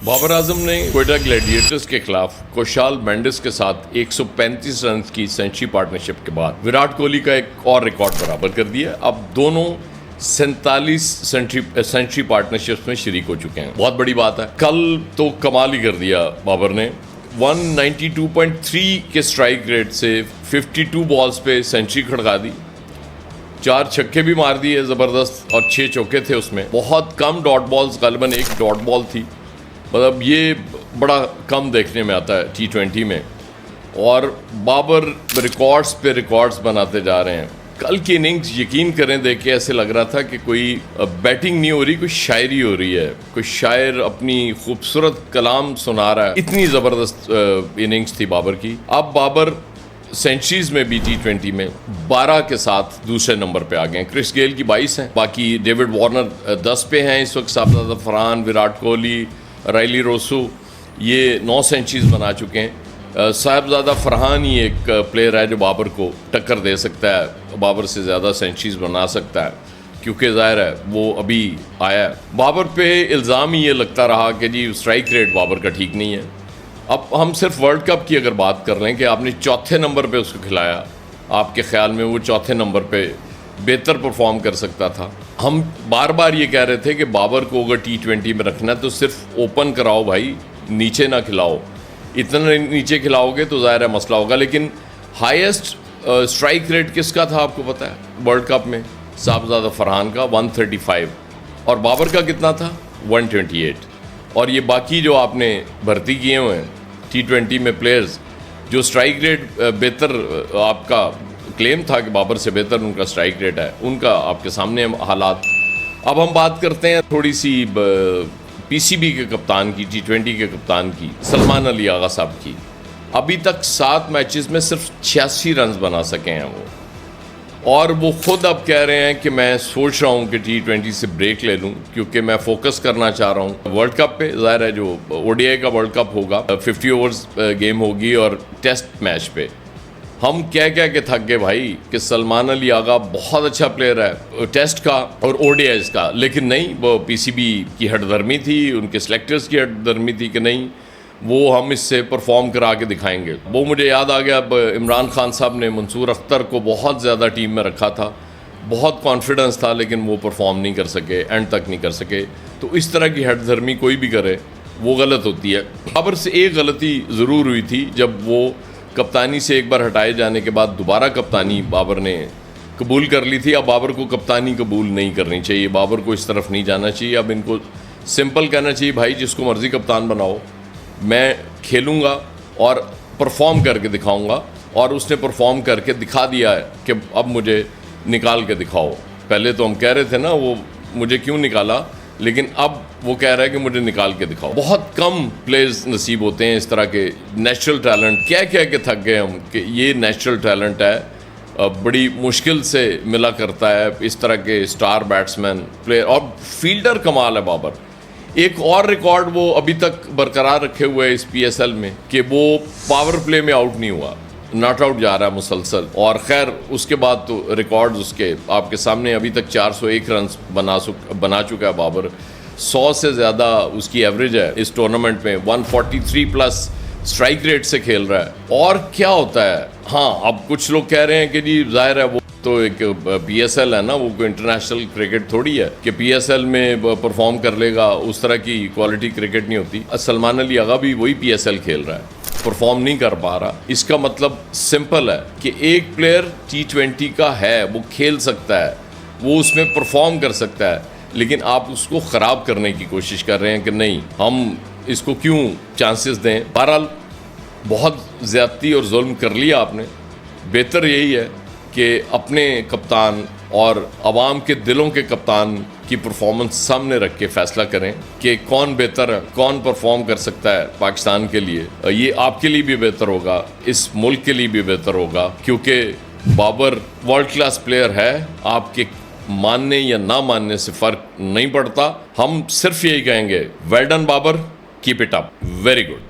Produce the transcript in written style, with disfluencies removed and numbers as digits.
बाबर आजम ने क्वेटा ग्लैडिएटर्स के खिलाफ कोशाल मेंडिस के साथ 135 रन की सेंचुरी पार्टनरशिप के बाद विराट कोहली का एक और रिकॉर्ड बराबर कर दिया। अब दोनों 47 सेंचुरी पार्टनरशिप्स में शरीक हो चुके हैं। बहुत बड़ी बात है। कल तो कमाल ही कर दिया बाबर ने। 192.3 के स्ट्राइक रेट से 52 बॉल्स पे सेंचुरी खड़का दी, 4 छक्के भी मार दिए ज़बरदस्त और 6 चौके थे उसमें। बहुत कम डॉट बॉल्स, गालिबन एक डॉट बॉल थी। मतलब ये बड़ा कम देखने में आता है T20 में। और बाबर रिकॉर्ड्स पे रिकॉर्ड्स बनाते जा रहे हैं। कल की इनिंग्स यकीन करें देख के ऐसे लग रहा था कि कोई बैटिंग नहीं हो रही, कोई शायरी हो रही है। कोई शायर अपनी खूबसूरत कलाम सुना रहा है। इतनी ज़बरदस्त इनिंग्स थी बाबर की। अब बाबर सेंचुरीज में भी T20 में 12 के साथ दूसरे नंबर पे आ गए हैं। क्रिस गेल की 22 हैं, बाकी डेविड वार्नर 10 पे हैं इस वक्त। साहबजादा फरहान, विराट कोहली, राइली रोसू ये 9 सेंचुरीज बना चुके हैं। साहबजादा फरहान ही एक प्लेयर है जो बाबर को टक्कर दे सकता है, बाबर से ज़्यादा सेंचुरीज बना सकता है, क्योंकि ज़ाहिर है वो अभी आया है। बाबर पे इल्ज़ाम ही ये लगता रहा कि जी स्ट्राइक रेट बाबर का ठीक नहीं है। अब हम सिर्फ वर्ल्ड कप की अगर बात कर लें कि आपने चौथे नंबर पे उसको खिलाया, आपके ख्याल में वो चौथे नंबर पे बेहतर परफॉर्म कर सकता था। हम बार बार ये कह रहे थे कि बाबर को अगर T20 में रखना है तो सिर्फ ओपन कराओ भाई, नीचे ना खिलाओ। इतना नीचे खिलाओगे तो ज़ाहिर है मसला होगा। लेकिन हाईएस्ट स्ट्राइक रेट किसका था आपको पता है वर्ल्ड कप में? साहबजादा फरहान का 135 और बाबर का कितना था? 128। और ये बाकी जो आपने भर्ती किए हुए हैं T20 में प्लेयर्स, जो स्ट्राइक रेट बेहतर आपका क्लेम था कि बाबर से बेहतर उनका स्ट्राइक रेट है, उनका आपके सामने हालात। अब हम बात करते हैं थोड़ी सी PCB के कप्तान की, T20 के कप्तान की, सलमान अली आगा साहब की। अभी तक 7 मैचेस में सिर्फ 86 रन बना सके हैं वो। और वो खुद अब कह रहे हैं कि मैं सोच रहा हूँ कि T20 से ब्रेक ले लूँ, क्योंकि मैं फोकस करना चाह रहा हूँ वर्ल्ड कप पे। ज़ाहिर है जो ODI का वर्ल्ड कप होगा, 50 ओवर्स गेम होगी और टेस्ट मैच पे। हम कह के थक गए भाई कि सलमान अली आगा बहुत अच्छा प्लेयर है टेस्ट का और ODIs का, लेकिन नहीं, वो PCB की हटदर्मी थी, उनके सेलेक्टर्स की हटदर्मी थी कि नहीं वो हम इससे परफॉर्म करा के दिखाएंगे। वो मुझे याद आ गया, अब इमरान खान साहब ने मंसूर अख्तर को बहुत ज़्यादा टीम में रखा था, बहुत कॉन्फिडेंस था, लेकिन वो परफॉर्म नहीं कर सके, एंड तक नहीं कर सके। तो इस तरह की हटदर्मी कोई भी करे वो गलत होती है। बाबर से एक गलती ज़रूर हुई थी, जब वो कप्तानी से एक बार हटाए जाने के बाद दोबारा कप्तानी बाबर ने कबूल कर ली थी। अब बाबर को कप्तानी कबूल नहीं करनी चाहिए, बाबर को इस तरफ नहीं जाना चाहिए। अब इनको सिंपल कहना चाहिए, भाई जिसको मर्ज़ी कप्तान बनाओ, मैं खेलूँगा और परफॉर्म करके दिखाऊँगा। और उसने परफॉर्म करके दिखा दिया है कि अब मुझे निकाल के दिखाओ। पहले तो हम कह रहे थे ना वो मुझे क्यों निकाला, लेकिन अब वो कह रहा है कि मुझे निकाल के दिखाओ। बहुत कम प्लेयर्स नसीब होते हैं इस तरह के नेचुरल टैलेंट। कह के थक गए हम कि ये नेचुरल टैलेंट है, बड़ी मुश्किल से मिला करता है इस तरह के स्टार बैट्समैन प्लेयर। और फील्डर कमाल है बाबर। एक और रिकॉर्ड वो अभी तक बरकरार रखे हुए है इस PSL में कि वो पावर प्ले में आउट नहीं हुआ, नॉट आउट जा रहा है मुसलसल। और खैर उसके बाद तो रिकॉर्ड्स उसके आपके सामने, अभी तक 401 रन बना चुका है बाबर। 100 से ज़्यादा उसकी एवरेज है इस टूर्नामेंट में। 143 प्लस स्ट्राइक रेट से खेल रहा है। और क्या होता है, हाँ अब कुछ लोग कह रहे हैं कि जी जाहिर है वो तो एक PSL है ना, वो कोई इंटरनेशनल क्रिकेट थोड़ी है कि PSL में परफॉर्म कर लेगा। उस तरह की क्वालिटी क्रिकेट नहीं होती। सलमान अली आगा भी वही PSL खेल रहा है, परफॉर्म नहीं कर पा रहा। इसका मतलब सिंपल है कि एक प्लेयर T20 का है, वो खेल सकता है, वो उसमें परफॉर्म कर सकता है, लेकिन आप उसको ख़राब करने की कोशिश कर रहे हैं कि नहीं हम इसको क्यों चांसेस दें। बहरहाल बहुत ज़्यादती और जुल्म कर लिया आपने। बेहतर यही है कि अपने कप्तान और आवाम के दिलों के कप्तान की परफॉर्मेंस सामने रख के फ़ैसला करें कि कौन बेहतर है, कौन परफॉर्म कर सकता है पाकिस्तान के लिए। ये आपके लिए भी बेहतर होगा, इस मुल्क के लिए भी बेहतर होगा, क्योंकि बाबर वर्ल्ड क्लास प्लेयर है। आपके मानने या ना मानने से फ़र्क नहीं पड़ता। हम सिर्फ यही कहेंगे, well done Babar, keep it up, very good.